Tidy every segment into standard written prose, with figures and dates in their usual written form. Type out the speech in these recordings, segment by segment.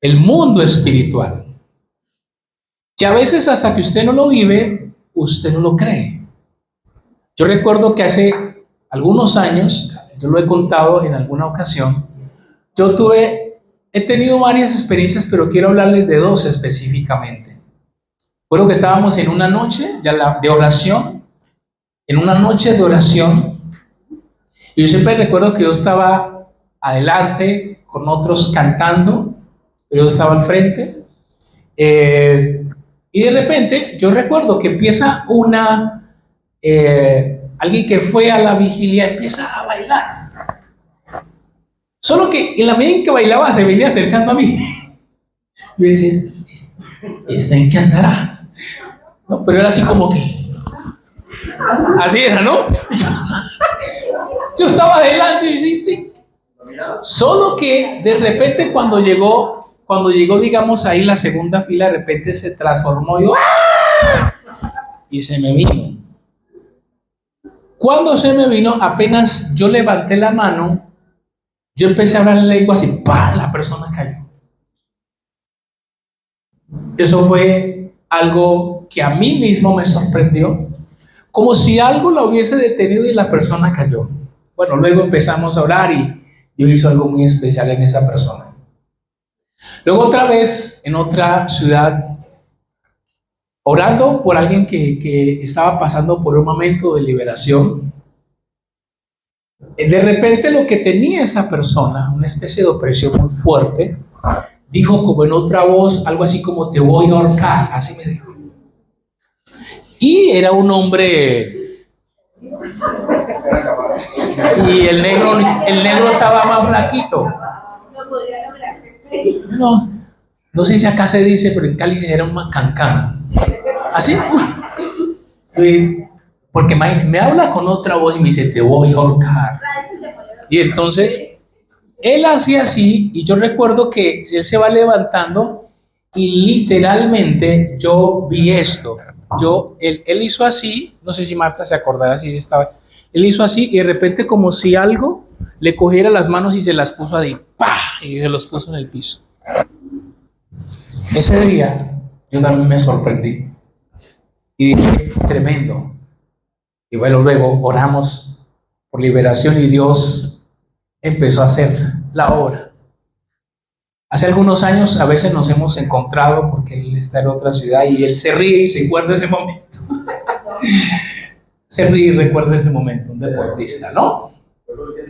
el mundo espiritual, que a veces hasta que usted no lo vive, usted no lo cree. Yo recuerdo que hace algunos años, yo lo he contado en alguna ocasión, he tenido varias experiencias, pero quiero hablarles de dos específicamente. Bueno, que estábamos en una noche de oración, en una noche de oración, y yo siempre recuerdo que yo estaba adelante con otros cantando, yo estaba al frente, y de repente yo recuerdo que empieza alguien que fue a la vigilia, empieza a bailar. Solo que en la medida en que bailaba se venía acercando a mí. Yo decía, ¿esta en qué andará? ¿No? Pero era así como que, así era, ¿no? Yo estaba adelante y sí, sí. Solo que de repente cuando llegó, digamos ahí la segunda fila, de repente se transformó yo, ¡ah! Y se me vino. Cuando se me vino, apenas yo levanté la mano, yo empecé a hablar en lengua así, ¡pah! La persona cayó. Eso fue algo que a mí mismo me sorprendió, como si algo la hubiese detenido y la persona cayó. Bueno, luego empezamos a orar y Dios hizo algo muy especial en esa persona. Luego otra vez, en otra ciudad, orando por alguien que estaba pasando por un momento de liberación, de repente lo que tenía esa persona, una especie de opresión muy fuerte, dijo como en otra voz, algo así como te voy a ahorcar, así me dijo. Y era un hombre, y el negro estaba más flaquito. No, no sé si acá se dice, pero en Cali era un macancán. Así, porque me habla con otra voz y me dice, te voy a ahorcar. Y entonces, él hacía así, y yo recuerdo que él se va levantando, y literalmente yo vi esto. Él hizo así, no sé si Marta se acordará si estaba. Él hizo así, y de repente, como si algo le cogiera las manos y se las puso ahí, ¡pah! Y se los puso en el piso. Ese día, yo también me sorprendí. Y dije, tremendo. Y bueno, luego oramos por liberación y Dios empezó a hacer la obra. Hace algunos años a veces nos hemos encontrado porque él está en otra ciudad y él se ríe y recuerda ese momento. Se ríe y recuerda ese momento, un deportista, ¿no?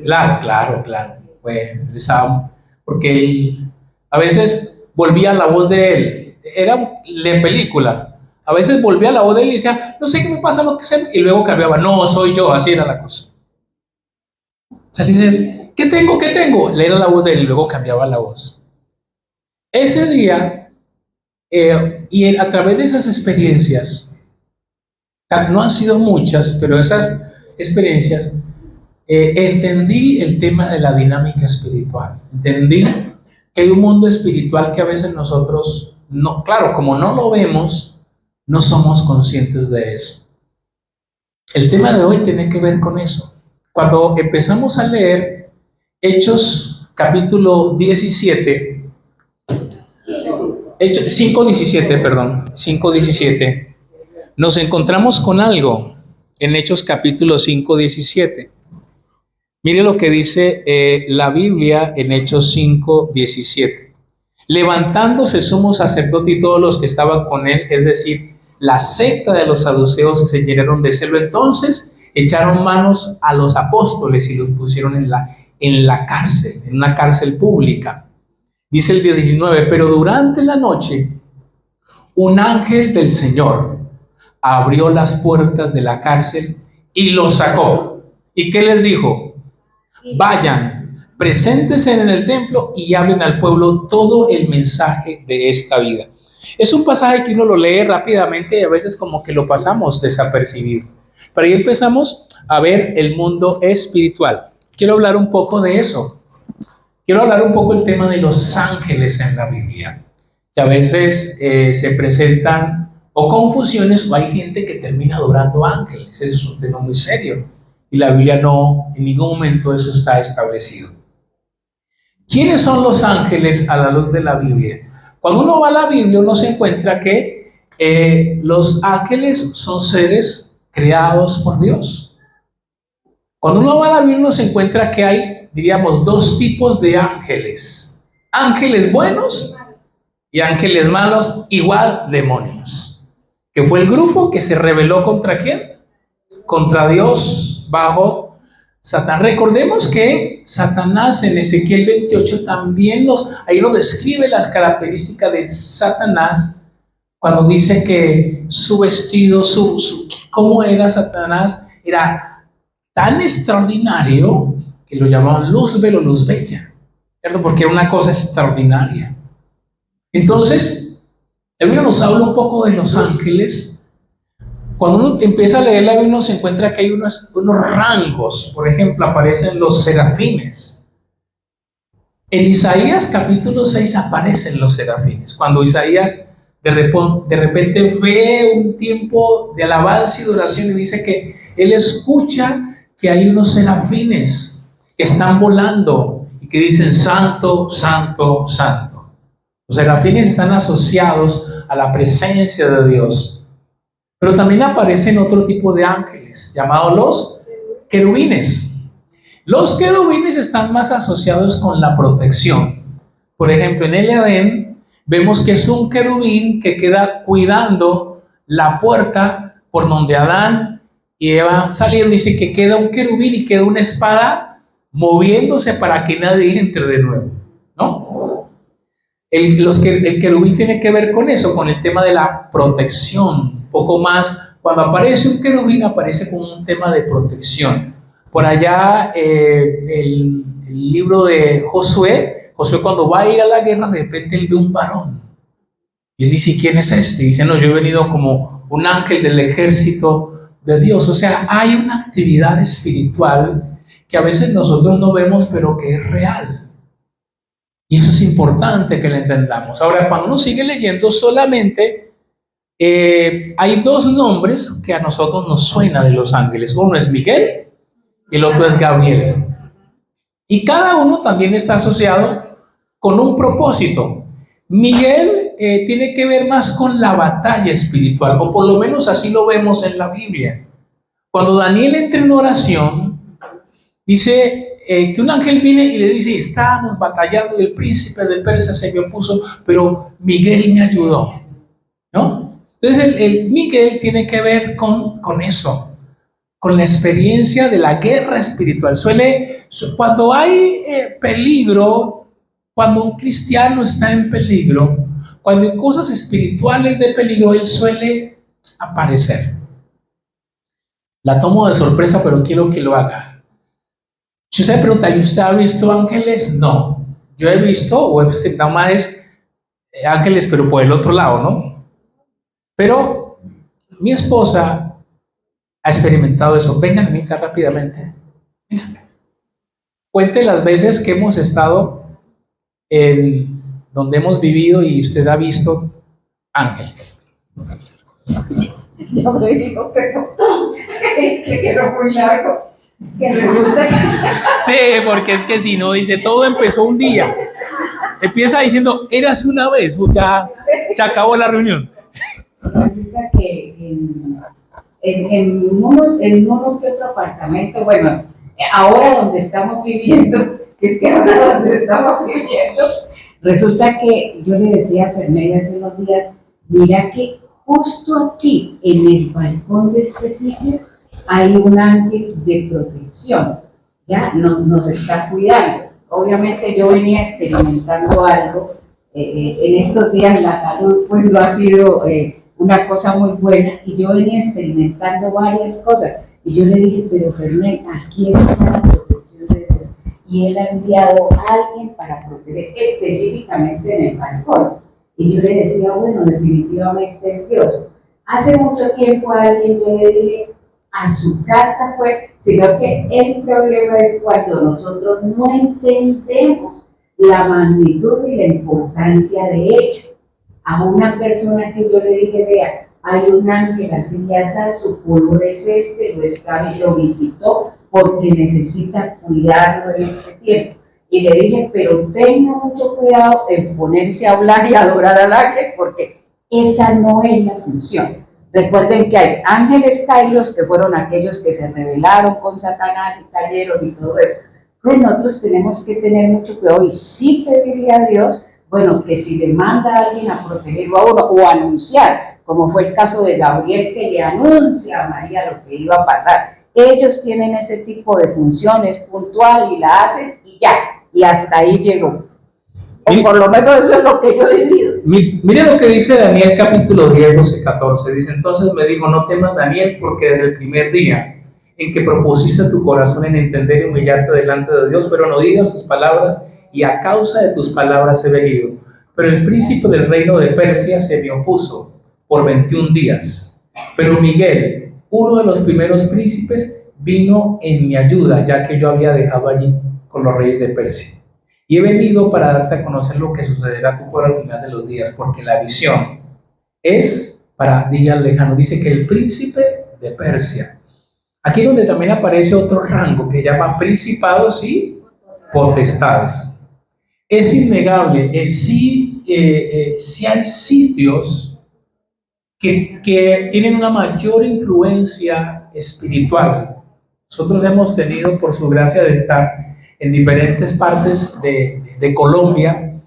Claro. Porque él a veces volvía la voz de él, era de película. A veces volvía la voz de él y decía, no sé qué me pasa, lo que sea, y luego cambiaba, no, soy yo, así era la cosa. Salía, ¿qué tengo? Le era la voz de él y luego cambiaba la voz. Ese día, y a través de esas experiencias, no han sido muchas, pero esas experiencias, entendí el tema de la dinámica espiritual. Entendí que hay un mundo espiritual que a veces nosotros, no, claro, como no lo vemos, no somos conscientes de eso. El tema de hoy tiene que ver con eso. Cuando empezamos a leer Hechos capítulo 17, Hechos 5:17, nos encontramos con algo en Hechos capítulo 5:17. Mire lo que dice la Biblia en Hechos 5:17. Levantándose sumo sacerdote y todos los que estaban con él, es decir, la secta de los saduceos, se llenaron de celo. Entonces echaron manos a los apóstoles y los pusieron en la cárcel, en una cárcel pública. Dice el 19, pero durante la noche un ángel del Señor abrió las puertas de la cárcel y los sacó. ¿Y qué les dijo? Vayan, preséntense en el templo y hablen al pueblo todo el mensaje de esta vida. Es un pasaje que uno lo lee rápidamente y a veces como que lo pasamos desapercibido. Pero ahí empezamos a ver el mundo espiritual. Quiero hablar un poco de eso. Quiero hablar un poco del tema de los ángeles en la Biblia, que a veces se presentan o confusiones o hay gente que termina adorando ángeles. Ese es un tema muy serio y la Biblia no, en ningún momento eso está establecido. ¿Quiénes son los ángeles a la luz de la Biblia? Cuando uno va a la Biblia, uno se encuentra que los ángeles son seres creados por Dios. Cuando uno va a la Biblia, uno se encuentra que hay, diríamos, dos tipos de ángeles. Ángeles buenos y ángeles malos, igual demonios. Que fue el grupo que se rebeló contra ¿quién? Contra Dios bajo Satanás. Recordemos que Satanás en Ezequiel 28 también ahí nos describe las características de Satanás cuando dice que su vestido, cómo era Satanás, era tan extraordinario que lo llamaban Luzbel o Luzbella, ¿cierto? Porque era una cosa extraordinaria. Entonces, la Biblia nos habla un poco de los ángeles. Cuando uno empieza a leer la Biblia, uno se encuentra que hay unos rangos. Por ejemplo, aparecen los serafines. En Isaías capítulo 6 aparecen los serafines. Cuando Isaías de repente ve un tiempo de alabanza y de oración y dice que él escucha que hay unos serafines que están volando y que dicen santo, santo, santo. Los serafines están asociados a la presencia de Dios. Pero también aparecen otro tipo de ángeles, llamados los querubines. Los querubines están más asociados con la protección. Por ejemplo, en el Edén vemos que es un querubín que queda cuidando la puerta por donde Adán y Eva salieron. Dice que queda un querubín y queda una espada moviéndose para que nadie entre de nuevo, ¿no? El querubín tiene que ver con eso, con el tema de la protección. Un poco más, cuando aparece un querubín, aparece con un tema de protección. Por allá, el libro de Josué cuando va a ir a la guerra, de repente él ve un varón. Y él dice, ¿quién es este? Y dice, no, yo he venido como un ángel del ejército de Dios. O sea, hay una actividad espiritual que a veces nosotros no vemos, pero que es real. Y eso es importante que lo entendamos. Ahora, cuando uno sigue leyendo, solamente hay dos nombres que a nosotros nos suena de los ángeles. Uno es Miguel y el otro es Gabriel. Y cada uno también está asociado con un propósito. Miguel tiene que ver más con la batalla espiritual, o por lo menos así lo vemos en la Biblia. Cuando Daniel entra en oración, dice que un ángel viene y le dice, estábamos batallando y el príncipe de Persia se me opuso, pero Miguel me ayudó, ¿no? Entonces el Miguel tiene que ver con eso, con la experiencia de la guerra espiritual. Cuando hay peligro, cuando un cristiano está en peligro, cuando hay cosas espirituales de peligro, él suele aparecer. La tomo de sorpresa, pero quiero que lo haga. Si usted me pregunta, ¿y usted ha visto ángeles? No. Yo he visto, o nada más ángeles, pero por el otro lado, ¿no? Pero mi esposa ha experimentado eso. Vengan, vengan rápidamente. Vengan. Cuente las veces que hemos estado en donde hemos vivido y usted ha visto ángeles. Yo le digo, pero es que quedó muy largo. Es que resulta que... Sí, porque es que si no, dice, todo empezó un día. Empieza diciendo, eras una vez, ya se acabó la reunión. Resulta que en uno que otro apartamento, bueno, ahora donde estamos viviendo, resulta que yo le decía a Fernanda hace unos días, mira que justo aquí, en el balcón de este sitio, hay un ángel de protección, ya nos está cuidando. Obviamente yo venía experimentando algo, en estos días la salud pues no ha sido una cosa muy buena, y yo venía experimentando varias cosas, y yo le dije, pero Fernanda, aquí está la protección de Dios, y Él ha enviado a alguien para proteger específicamente en el balcón. Y yo le decía, bueno, definitivamente es Dios. Hace mucho tiempo a alguien yo le dije, a su casa fue, sino que el problema es cuando nosotros no entendemos la magnitud y la importancia de ello. A una persona que yo le dije, vea, hay un ángel así ya sabe, su color es este, lo visitó porque necesita cuidarlo en este tiempo. Y le dije, pero tenga mucho cuidado en ponerse a hablar y adorar al ángel, porque esa no es la función. Recuerden que hay ángeles caídos que fueron aquellos que se rebelaron con Satanás y cayeron y todo eso. Entonces nosotros tenemos que tener mucho cuidado y sí pedirle a Dios, bueno, que si le manda a alguien a protegerlo a uno o anunciar, como fue el caso de Gabriel que le anuncia a María lo que iba a pasar. Ellos tienen ese tipo de funciones puntual y la hacen y ya, y hasta ahí llegó. O por lo menos eso es lo que yo he vivido. Mire lo que dice Daniel capítulo 10, 12, 14. Dice, entonces me dijo, no temas Daniel, porque desde el primer día en que propusiste tu corazón en entender y humillarte delante de Dios, pero no digas sus palabras, y a causa de tus palabras he venido. Pero el príncipe del reino de Persia se me opuso por 21 días. Pero Miguel, uno de los primeros príncipes, vino en mi ayuda, ya que yo había dejado allí con los reyes de Persia. Y he venido para darte a conocer lo que sucederá a tu pueblo al final de los días, porque la visión es para días lejanos. Dice que el príncipe de Persia. Aquí donde también aparece otro rango que llama principados y potestades. Es innegable, sí hay sitios que tienen una mayor influencia espiritual. Nosotros hemos tenido, por su gracia, de estar en diferentes partes de Colombia,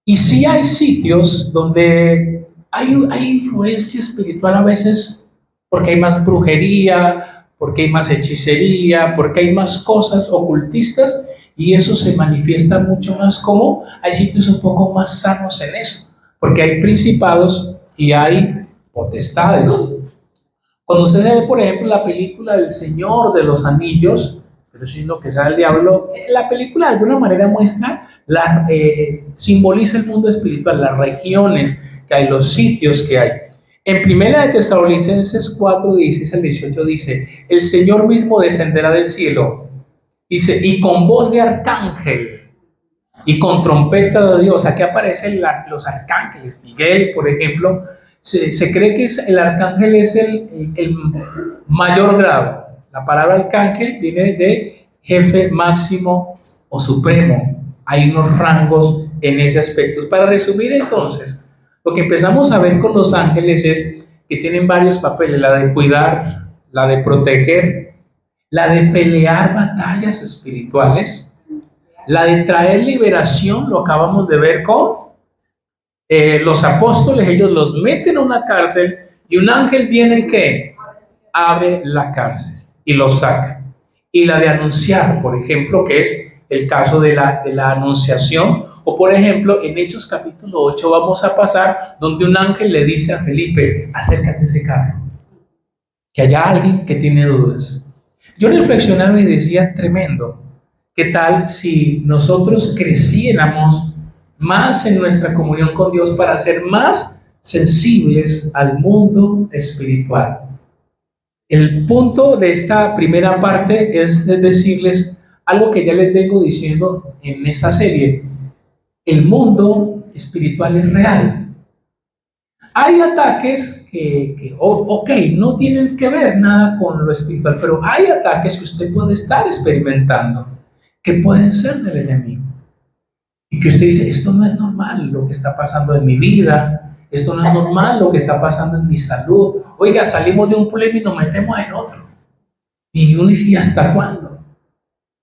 y sí hay sitios donde hay influencia espiritual a veces, porque hay más brujería, porque hay más hechicería, porque hay más cosas ocultistas, y eso se manifiesta mucho más como hay sitios un poco más sanos en eso, porque hay principados y hay potestades. Cuando usted ve, por ejemplo, la película del Señor de los Anillos, pero si es lo que sabe el diablo, la película de alguna manera muestra, simboliza el mundo espiritual, las regiones que hay, los sitios que hay. En Primera de Tesalonicenses 4, 16 al 18 dice, el Señor mismo descenderá del cielo, dice, y con voz de arcángel y con trompeta de Dios. Aquí aparecen los arcángeles. Miguel, por ejemplo, se cree que el arcángel es el mayor grado. La palabra arcángel viene de jefe máximo o supremo. Hay unos rangos en ese aspecto. Para resumir entonces, lo que empezamos a ver con los ángeles es que tienen varios papeles: la de cuidar, la de proteger, la de pelear batallas espirituales, la de traer liberación. Lo acabamos de ver con los apóstoles. Ellos los meten a una cárcel y un ángel viene que abre la cárcel y los saca. Y la de anunciar, por ejemplo, que es el caso de la anunciación. O por ejemplo, en Hechos capítulo 8 vamos a pasar donde un ángel le dice a Felipe, acércate a ese carro, que haya alguien que tiene dudas. Yo reflexionaba y decía, tremendo, ¿qué tal si nosotros creciéramos más en nuestra comunión con Dios para ser más sensibles al mundo espiritual? El punto de esta primera parte es de decirles algo que ya les vengo diciendo en esta serie. El mundo espiritual es real. Hay ataques ok, no tienen que ver nada con lo espiritual, pero hay ataques que usted puede estar experimentando, que pueden ser del enemigo. Y que usted dice, esto no es normal lo que está pasando en mi vida, esto no es normal lo que está pasando en mi salud. Oiga, salimos de un problema y nos metemos en otro. Y uno dice, ¿y hasta cuándo?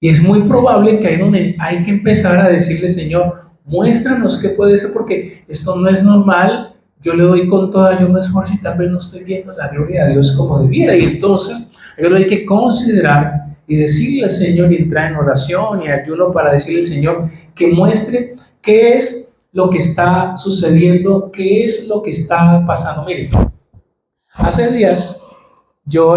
Y es muy probable que ahí donde hay que empezar a decirle, Señor, muéstranos qué puede ser, porque esto no es normal. Yo le doy con toda, yo me esfuerzo y tal vez no estoy viendo la gloria de Dios como debiera. Y entonces, yo hay que considerar y decirle al Señor, y entrar en oración y ayuno para decirle al Señor que muestre qué es lo que está sucediendo, qué es lo que está pasando. Miren, hace días yo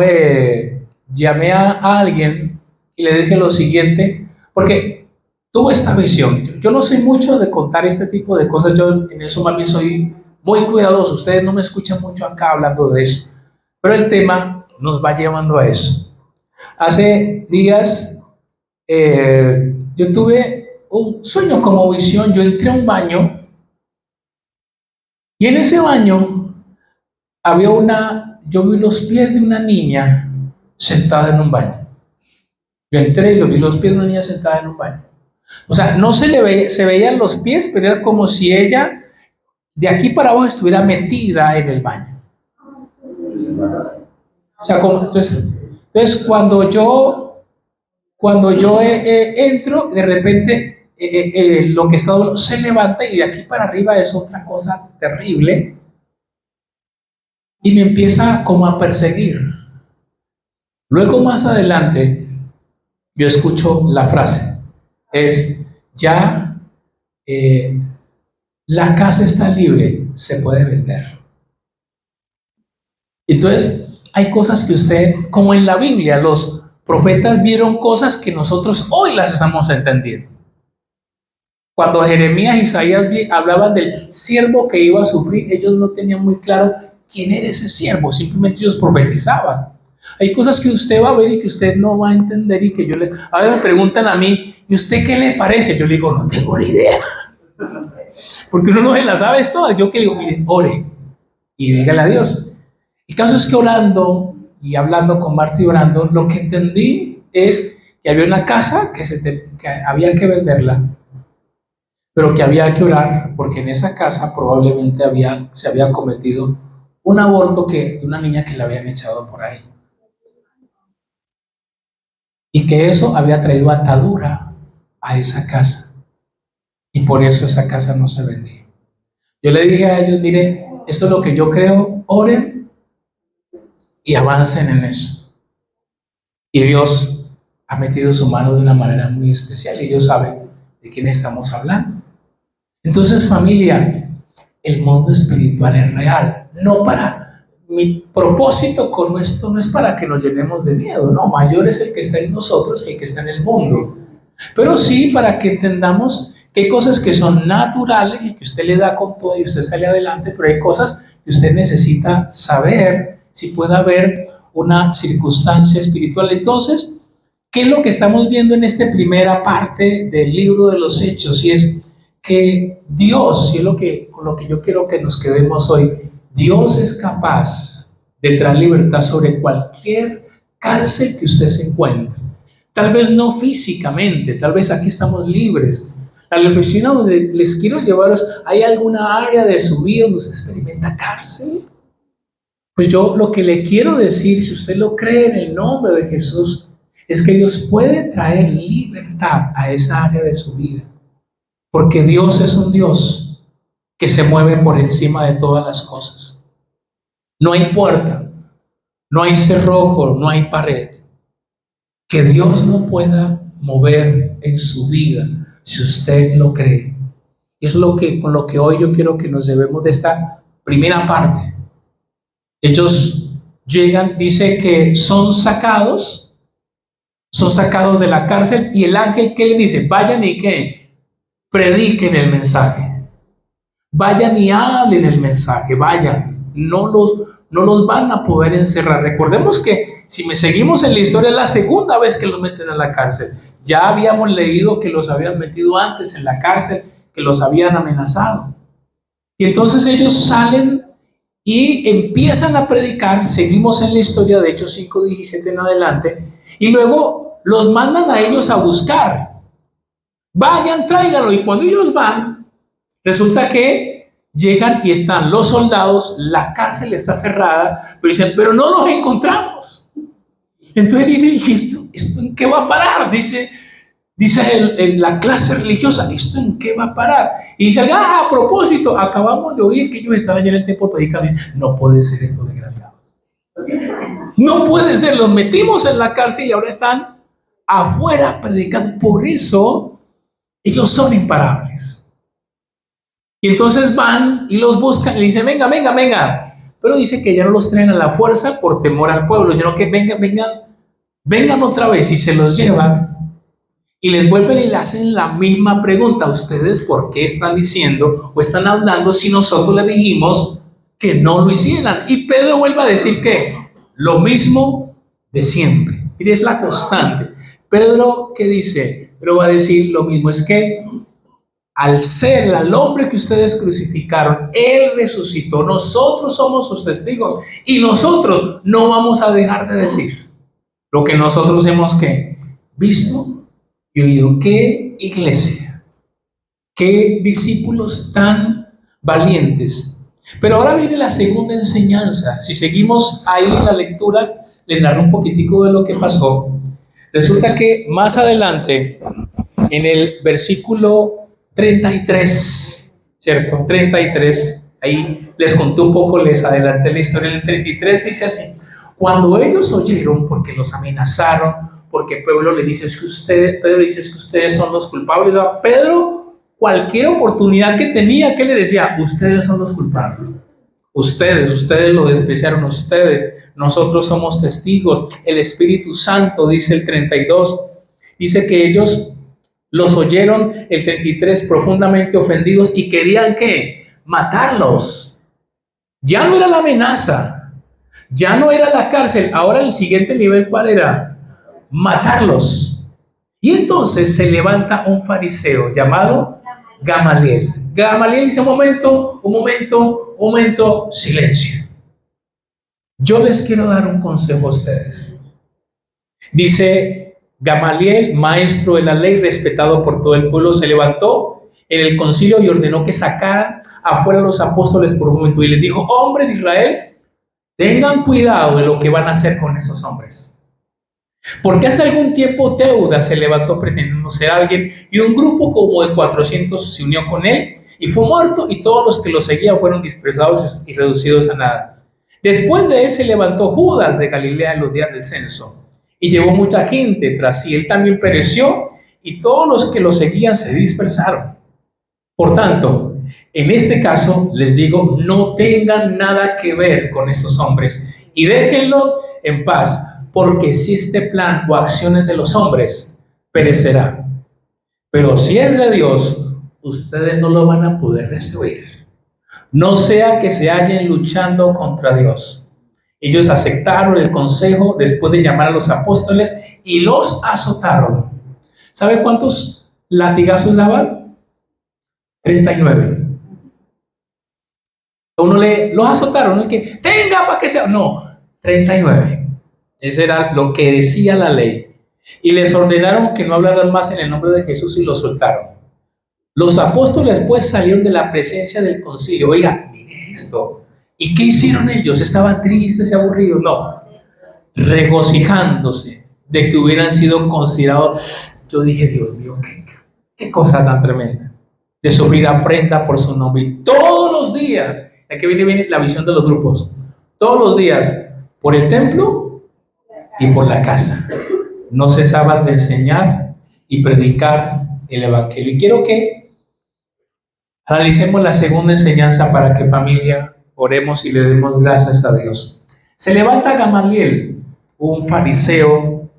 llamé a alguien y le dije lo siguiente, porque tuve esta visión. Yo no soy mucho de contar este tipo de cosas, yo en eso más bien soy muy cuidadoso. Ustedes no me escuchan mucho acá hablando de eso, pero el tema nos va llevando a eso. Hace días yo tuve un sueño como visión. Yo entré a un baño y en ese baño yo vi los pies de una niña sentada en un baño. Yo entré y lo vi los pies de una niña sentada en un baño. O sea, no se veían los pies, pero era como si ella de aquí para abajo estuviera metida en el baño. O sea, entonces cuando yo entro, de repente lo que está doblado se levanta y de aquí para arriba es otra cosa terrible y me empieza como a perseguir. Luego más adelante yo escucho la frase, es ya la casa está libre, se puede vender. Entonces hay cosas que usted, como en la Biblia, los profetas vieron cosas que nosotros hoy las estamos entendiendo. Cuando Jeremías y Isaías hablaban del siervo que iba a sufrir, ellos no tenían muy claro quién era ese siervo, simplemente ellos profetizaban. Hay cosas que usted va a ver y que usted no va a entender y que a veces me preguntan a mí, ¿y usted qué le parece? Yo le digo, no tengo ni idea. Porque uno no se las sabe todas. Yo que digo, mire, ore y dígale a Dios. El caso es que orando y hablando con Marta y orando, lo que entendí es que había una casa que había que venderla, pero que había que orar porque en esa casa probablemente se había cometido un aborto de una niña que la habían echado por ahí. Y que eso había traído atadura a esa casa. Y por eso esa casa no se vendía. Yo le dije a ellos, mire, esto es lo que yo creo, oren y avancen en eso. Y Dios ha metido su mano de una manera muy especial y ellos saben de quién estamos hablando. Entonces, familia, el mundo espiritual es real. Mi propósito con esto no es para que nos llenemos de miedo, no, mayor es el que está en nosotros que el que está en el mundo. Pero sí para que entendamos que hay cosas que son naturales y que usted le da con todo y usted sale adelante, pero hay cosas que usted necesita saber si puede haber una circunstancia espiritual. Entonces, ¿qué es lo que estamos viendo en esta primera parte del libro de los Hechos? Y es que Dios, y es con lo que yo quiero que nos quedemos hoy, Dios es capaz de traer libertad sobre cualquier cárcel que usted se encuentre. Tal vez no físicamente, tal vez aquí estamos libres. La reflexión donde les quiero llevaros, ¿hay alguna área de su vida donde usted experimenta cárcel? Pues yo lo que le quiero decir, si usted lo cree en el nombre de Jesús, es que Dios puede traer libertad a esa área de su vida. Porque Dios es un Dios que se mueve por encima de todas las cosas. No hay puerta, no hay cerrojo, no hay pared que Dios no pueda mover en su vida si usted lo cree. Es con lo que hoy yo quiero que nos llevemos de esta primera parte. Ellos llegan, dice que son sacados de la cárcel y el ángel, ¿qué le dice? Vayan y ¿qué? Prediquen el mensaje. Vayan y hablen el mensaje, vayan. No los van a poder encerrar. Recordemos que si seguimos en la historia, es la segunda vez que los meten a la cárcel. Ya habíamos leído que los habían metido antes en la cárcel, que los habían amenazado. Y entonces ellos salen y empiezan a predicar. Seguimos en la historia de Hechos 5:17 en adelante. Y luego los mandan a ellos a buscar. Vayan, tráiganlo. Y cuando ellos van, resulta que llegan y están los soldados, la cárcel está cerrada, pero dicen, pero no los encontramos. Entonces dicen, ¿y esto en qué va a parar? Dice la clase religiosa, ¿esto en qué va a parar? Y dice, a propósito, acabamos de oír que ellos están allá en el templo predicando. Dice, no puede ser esto, desgraciados. No puede ser, los metimos en la cárcel y ahora están afuera predicando. Por eso ellos son imparables. Y entonces van y los buscan y le dicen, venga. Pero dice que ya no los traen a la fuerza por temor al pueblo, sino que vengan otra vez y se los llevan y les vuelven y le hacen la misma pregunta. ¿Ustedes por qué están diciendo o están hablando si nosotros les dijimos que no lo hicieran? Y Pedro vuelve a decir que lo mismo de siempre. Mire, es la constante. Pedro, ¿qué dice? Pero va a decir lo mismo, es que al hombre que ustedes crucificaron, Él resucitó. Nosotros somos sus testigos y nosotros no vamos a dejar de decir lo que nosotros hemos visto y oído, que iglesia! ¡Qué discípulos tan valientes! Pero ahora viene la segunda enseñanza. Si seguimos ahí en la lectura, les narro un poquitico de lo que pasó. Resulta que más adelante, en el versículo 33, ¿cierto? 33, ahí les conté un poco, les adelanté la historia. En el 33 dice así: cuando ellos oyeron, porque los amenazaron, porque Pedro les dice Pedro dice que ustedes son los culpables. A Pedro, cualquier oportunidad que tenía, ¿qué le decía? Ustedes son los culpables. Ustedes lo despreciaron, ustedes, nosotros somos testigos. El Espíritu Santo, dice el 32, dice que ellos los oyeron, el 33, profundamente ofendidos y querían ¿qué? Matarlos. Ya no era la amenaza, ya no era la cárcel, ahora el siguiente nivel, ¿cuál era? Matarlos. Y entonces se levanta un fariseo llamado Gamaliel. Gamaliel dice: un momento, silencio. Yo les quiero dar un consejo a ustedes. Dice Gamaliel, maestro de la ley, respetado por todo el pueblo, se levantó en el concilio y ordenó que sacaran afuera a los apóstoles por un momento. Y les dijo: hombres de Israel, tengan cuidado de lo que van a hacer con esos hombres. Porque hace algún tiempo Teudas se levantó pretendiendo ser alguien y un grupo como de 400 se unió con él y fue muerto, y todos los que lo seguían fueron dispersados y reducidos a nada. Después de él se levantó Judas de Galilea en los días del censo y llevó mucha gente tras sí. Él también pereció y todos los que lo seguían se dispersaron. Por tanto, en este caso les digo, no tengan nada que ver con esos hombres y déjenlo en paz, porque si este plan o acciones de los hombres perecerá, pero si es de Dios, ustedes no lo van a poder destruir. No sea que se hallen luchando contra Dios. Ellos aceptaron el consejo después de llamar a los apóstoles y los azotaron. ¿Sabe cuántos latigazos daban? 39. Los azotaron, no es que tenga para que sea, no, 39. Ese era lo que decía la ley. Y les ordenaron que no hablaran más en el nombre de Jesús y los soltaron. Los apóstoles pues salieron de la presencia del concilio. Oiga, mire esto. ¿Y qué hicieron ellos? ¿Estaban tristes y aburridos? No. Regocijándose de que hubieran sido considerados. Yo dije: Dios mío, qué cosa tan tremenda. De sufrir afrenta por su nombre. Y todos los días, aquí viene la visión de los grupos. Todos los días, por el templo y por la casa, no cesaban de enseñar y predicar el evangelio. Y quiero que analicemos la segunda enseñanza para que, familia, oremos y le demos gracias a Dios. Se levanta Gamaliel, un fariseo,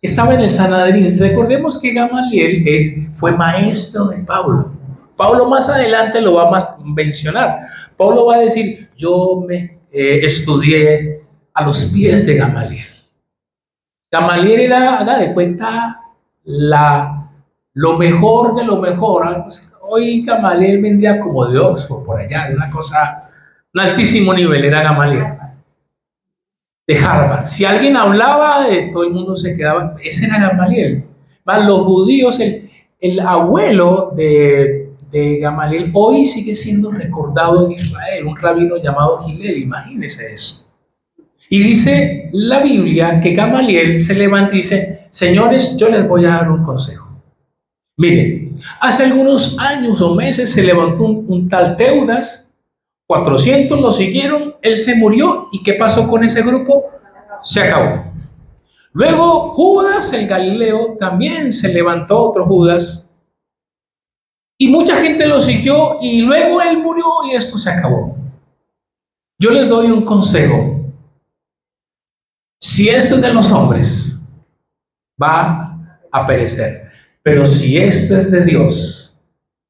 estaba en el Sanedrín. Recordemos que Gamaliel fue maestro de Pablo. Pablo más adelante lo va a mencionar. Pablo va a decir: yo me estudié a los pies de Gamaliel. Gamaliel era, haga de cuenta, lo mejor de lo mejor. Hoy Gamaliel vendría como de Oxford, por allá, de una cosa, un altísimo nivel era Gamaliel. De Harvard. Si alguien hablaba, todo el mundo se quedaba. Ese era Gamaliel. Más los judíos, el abuelo de Gamaliel hoy sigue siendo recordado en Israel, un rabino llamado Hillel. Imagínense eso. Y dice la Biblia que Gamaliel se levanta y dice: señores, yo les voy a dar un consejo. Miren, hace algunos años o meses se levantó un tal Teudas, 400 lo siguieron, él se murió. ¿Y qué pasó con ese grupo? Se acabó. Luego Judas el Galileo, también se levantó otro Judas, y mucha gente lo siguió, y luego él murió y esto se acabó. Yo les doy un consejo. Si esto es de los hombres, va a perecer. Pero si esto es de Dios,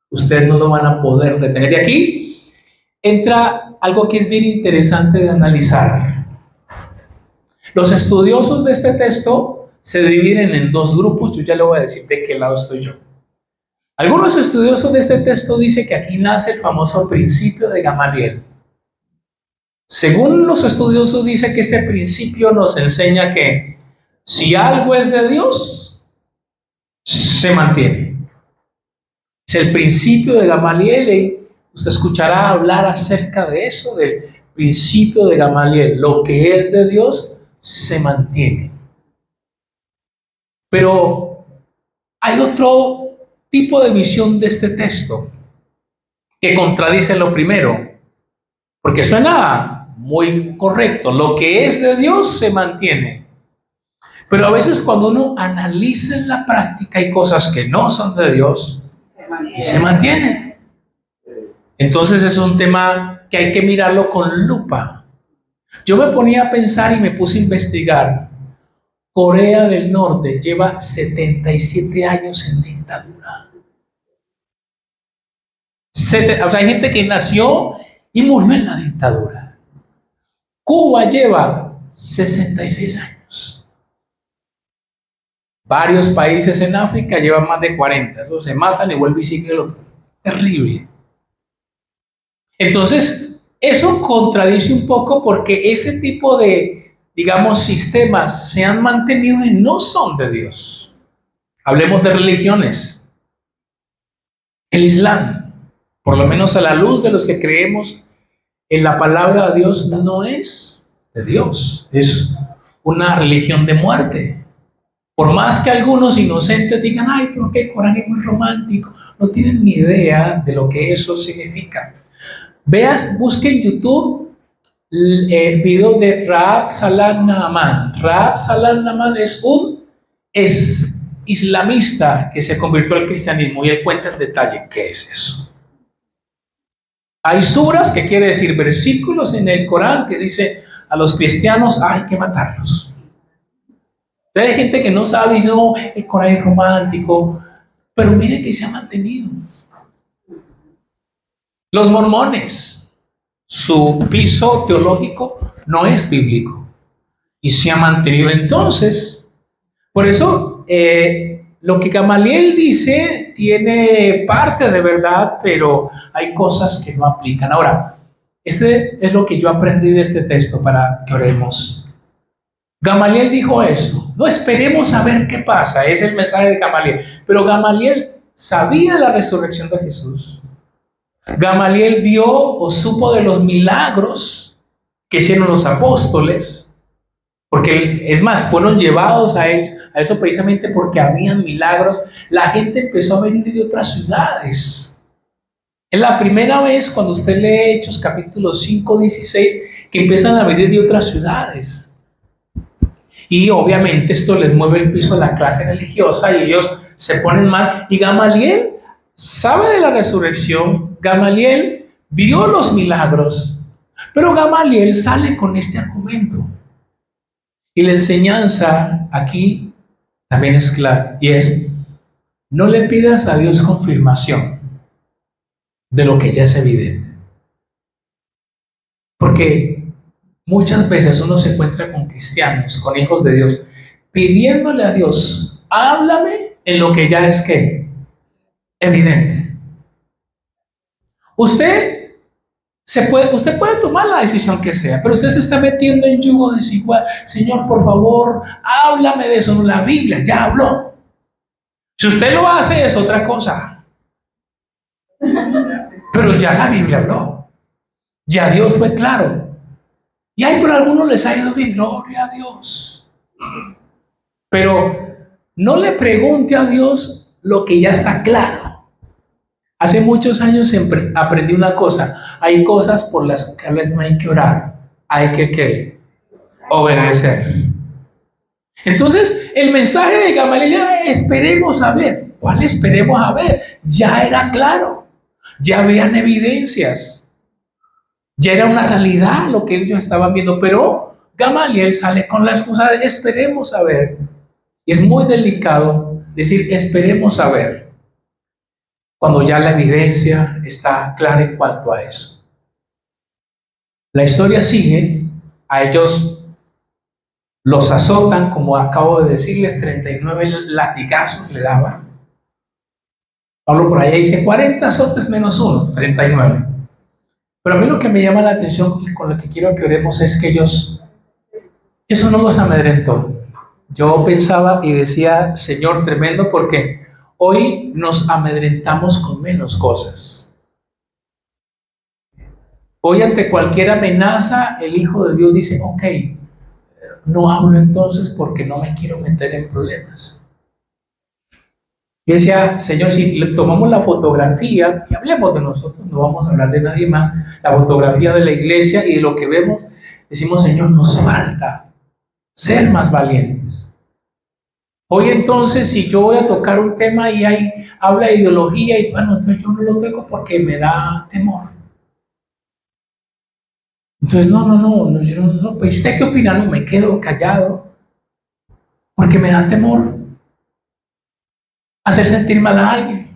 ustedes no lo van a poder detener. Y aquí entra algo que es bien interesante de analizar. Los estudiosos de este texto se dividen en dos grupos. Yo ya le voy a decir de qué lado estoy yo. Algunos estudiosos de este texto dicen que aquí nace el famoso principio de Gamaliel. Según los estudiosos, dice que este principio nos enseña que si algo es de Dios, se mantiene. Es el principio de Gamaliel y usted escuchará hablar acerca de eso, del principio de Gamaliel. Lo que es de Dios se mantiene. Pero hay otro tipo de visión de este texto que contradice lo primero, porque suena muy correcto. Lo que es de Dios se mantiene. Pero a veces cuando uno analiza en la práctica hay cosas que no son de Dios y se mantienen. Entonces es un tema que hay que mirarlo con lupa. Yo me ponía a pensar y me puse a investigar. Corea del Norte lleva 77 años en dictadura. O sea, hay gente que nació y murió en la dictadura. Cuba lleva 66 años. Varios países en África llevan más de 40. Eso se matan y vuelve y sigue el otro. Terrible. Entonces, eso contradice un poco porque ese tipo de, digamos, sistemas se han mantenido y no son de Dios. Hablemos de religiones. El Islam, por lo menos a la luz de los que creemos en la palabra de Dios, no es de Dios. Es una religión de muerte. Por más que algunos inocentes digan, ay, pero que el Corán es muy romántico, no tienen ni idea de lo que eso significa. Busque en YouTube el video de Rahab Salah Naaman. Rahab Salah Naaman es un islamista que se convirtió al cristianismo y él cuenta en detalle qué es eso. Hay suras, que quiere decir versículos en el Corán, que dice a los cristianos hay que matarlos. Hay gente que no sabe y dice, no, el Corán es romántico, pero mire que se ha mantenido. Los mormones, su piso teológico no es bíblico y se ha mantenido. Entonces, por eso lo que Gamaliel dice tiene parte de verdad, pero hay cosas que no aplican. Ahora, este es lo que yo aprendí de este texto para que oremos. Gamaliel dijo eso, no esperemos a ver qué pasa, es el mensaje de Gamaliel. Pero Gamaliel sabía la resurrección de Jesús. Gamaliel vio o supo de los milagros que hicieron los apóstoles, porque es más, fueron llevados a eso precisamente porque habían milagros. La gente empezó a venir de otras ciudades. Es la primera vez cuando usted lee Hechos capítulo 5, 16, que empiezan a venir de otras ciudades. Y obviamente esto les mueve el piso a la clase religiosa y ellos se ponen mal. Y Gamaliel sabe de la resurrección, Gamaliel vio los milagros, pero Gamaliel sale con este argumento. Y la enseñanza aquí también es clara, y es, no le pidas a Dios confirmación de lo que ya es evidente. Porque muchas veces uno se encuentra con cristianos, con hijos de Dios, pidiéndole a Dios, háblame en lo que ya es que evidente. Usted puede tomar la decisión que sea, pero usted se está metiendo en yugo desigual. Señor, por favor, háblame de eso. La Biblia ya habló. Si usted lo hace es otra cosa. Pero ya la Biblia habló. Ya Dios fue claro. Y hay por algunos les ha ido bien, gloria a Dios. Pero no le pregunte a Dios lo que ya está claro. Hace muchos años aprendí una cosa. Hay cosas por las que no hay que orar. Hay que obedecer. Entonces, el mensaje de Gamaliel era, esperemos a ver. ¿Cuál esperemos a ver? Ya era claro. Ya habían evidencias. Ya era una realidad lo que ellos estaban viendo, pero Gamaliel sale con la excusa de esperemos a ver. Y es muy delicado decir esperemos a ver, cuando ya la evidencia está clara en cuanto a eso. La historia sigue, a ellos los azotan, como acabo de decirles, 39 latigazos le daban. Pablo por ahí dice 40 azotes menos 1, 39. Pero a mí lo que me llama la atención y con lo que quiero que oremos es que eso no los amedrentó. Yo pensaba y decía, Señor, tremendo, porque hoy nos amedrentamos con menos cosas. Hoy ante cualquier amenaza, el Hijo de Dios dice, ok, no hablo entonces porque no me quiero meter en problemas. Yo decía, Señor, si le tomamos la fotografía, y hablemos de nosotros, no vamos a hablar de nadie más, la fotografía de la iglesia y de lo que vemos, decimos, Señor, nos falta ser más valientes. Hoy entonces, si yo voy a tocar un tema y habla de ideología, y bueno, entonces yo no lo toco porque me da temor. Entonces, no, yo no, pues ¿usted qué opina? No, me quedo callado porque me da temor hacer sentir mal a alguien.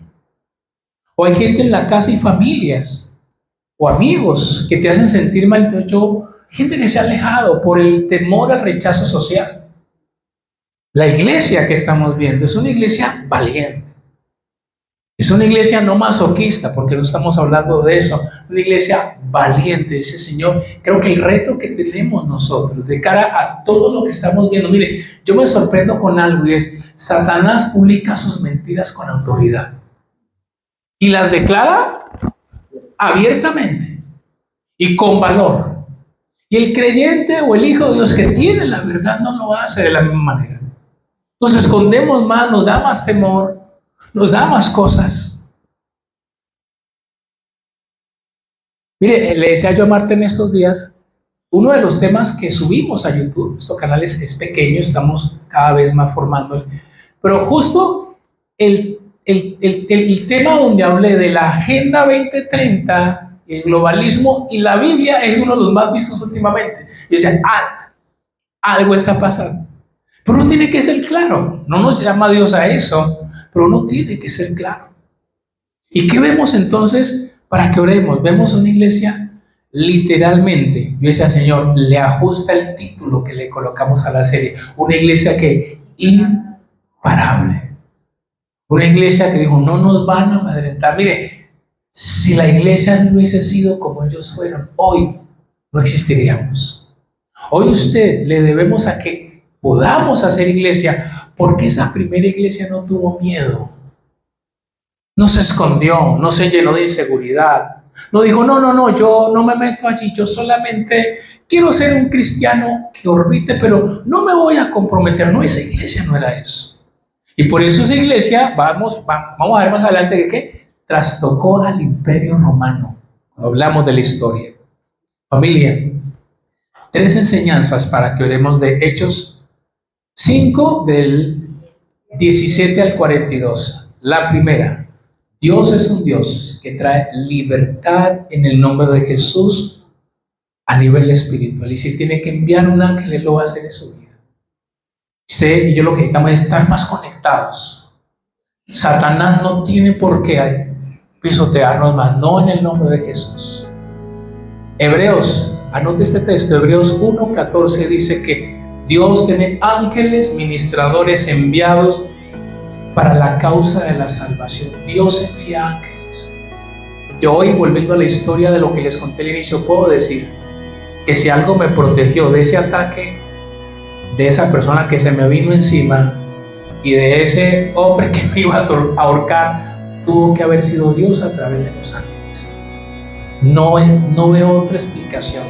O hay gente en la casa y familias o amigos que te hacen sentir mal. Entonces gente que se ha alejado por el temor al rechazo social. La iglesia que estamos viendo es una iglesia valiente. Es una iglesia no masoquista, porque no estamos hablando de eso. Una iglesia valiente, dice el Señor. Creo que el reto que tenemos nosotros de cara a todo lo que estamos viendo, mire, yo me sorprendo con algo y es, Satanás publica sus mentiras con autoridad y las declara abiertamente y con valor. Y el creyente o el Hijo de Dios que tiene la verdad no lo hace de la misma manera. Nos escondemos más, nos da más temor, nos da más cosas. Mire, le decía yo a Marta en estos días, uno de los temas que subimos a YouTube, nuestro canal es pequeño, estamos cada vez más formándolo, pero justo el tema donde hablé de la Agenda 2030, el globalismo y la Biblia es uno de los más vistos últimamente. Y decía, algo está pasando. Pero uno tiene que ser claro, no nos llama Dios a eso, pero uno tiene que ser claro. ¿Y qué vemos entonces para que oremos? Vemos una iglesia literalmente, yo decía, Señor, le ajusta el título que le colocamos a la serie, una iglesia que imparable, una iglesia que dijo, no nos van a amedrentar. Mire, si la iglesia no hubiese sido como ellos fueron, hoy no existiríamos. Hoy usted le debemos a que podamos hacer iglesia, porque esa primera iglesia no tuvo miedo, no se escondió, no se llenó de inseguridad, no dijo, no, yo no me meto allí, yo solamente quiero ser un cristiano que orbite, pero no me voy a comprometer. No, esa iglesia no era eso. Y por eso esa iglesia, vamos a ver más adelante que trastocó al Imperio Romano. Hablamos de la historia. Familia, 3 enseñanzas para que oremos de Hechos 5 del 17 al 42. La primera, Dios es un Dios que trae libertad en el nombre de Jesús a nivel espiritual. Y si tiene que enviar un ángel, Él lo va a hacer en su vida. Usted y yo lo que necesitamos es estar más conectados. Satanás no tiene por qué pisotearnos más, no en el nombre de Jesús. Hebreos, anote este texto, Hebreos 1:14 dice que Dios tiene ángeles ministradores enviados para la causa de la salvación. Dios envía ángeles. Yo hoy, volviendo a la historia de lo que les conté al inicio, puedo decir que si algo me protegió de ese ataque, de esa persona que se me vino encima y de ese hombre que me iba a ahorcar, tuvo que haber sido Dios a través de los ángeles. No veo otra explicación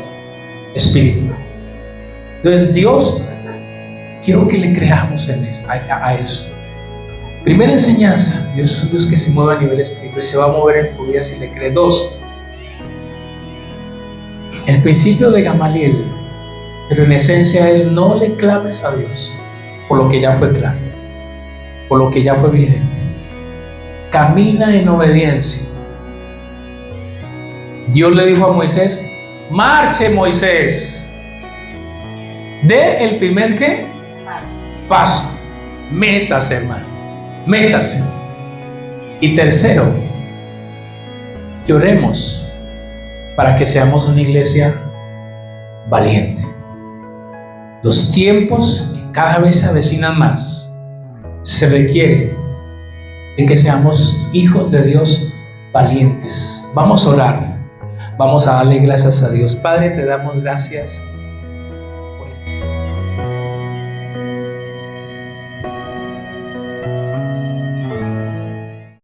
espiritual. Entonces Dios, quiero que le creamos a eso. Primera enseñanza, Dios es un Dios que se mueve a nivel espiritual, se va a mover en tu vida si le crees. 2, el principio de Gamaliel, pero en esencia es: no le clames a Dios por lo que ya fue claro, por lo que ya fue evidente. Camina en obediencia. Dios le dijo a Moisés: marche, Moisés, dé el primer ¿qué? Paso. Métase, hermano. Métase. Y tercero, que oremos para que seamos una iglesia valiente. Los tiempos que cada vez se avecinan más, se requiere de que seamos hijos de Dios valientes. Vamos a orar, vamos a darle gracias a Dios. Padre, te damos gracias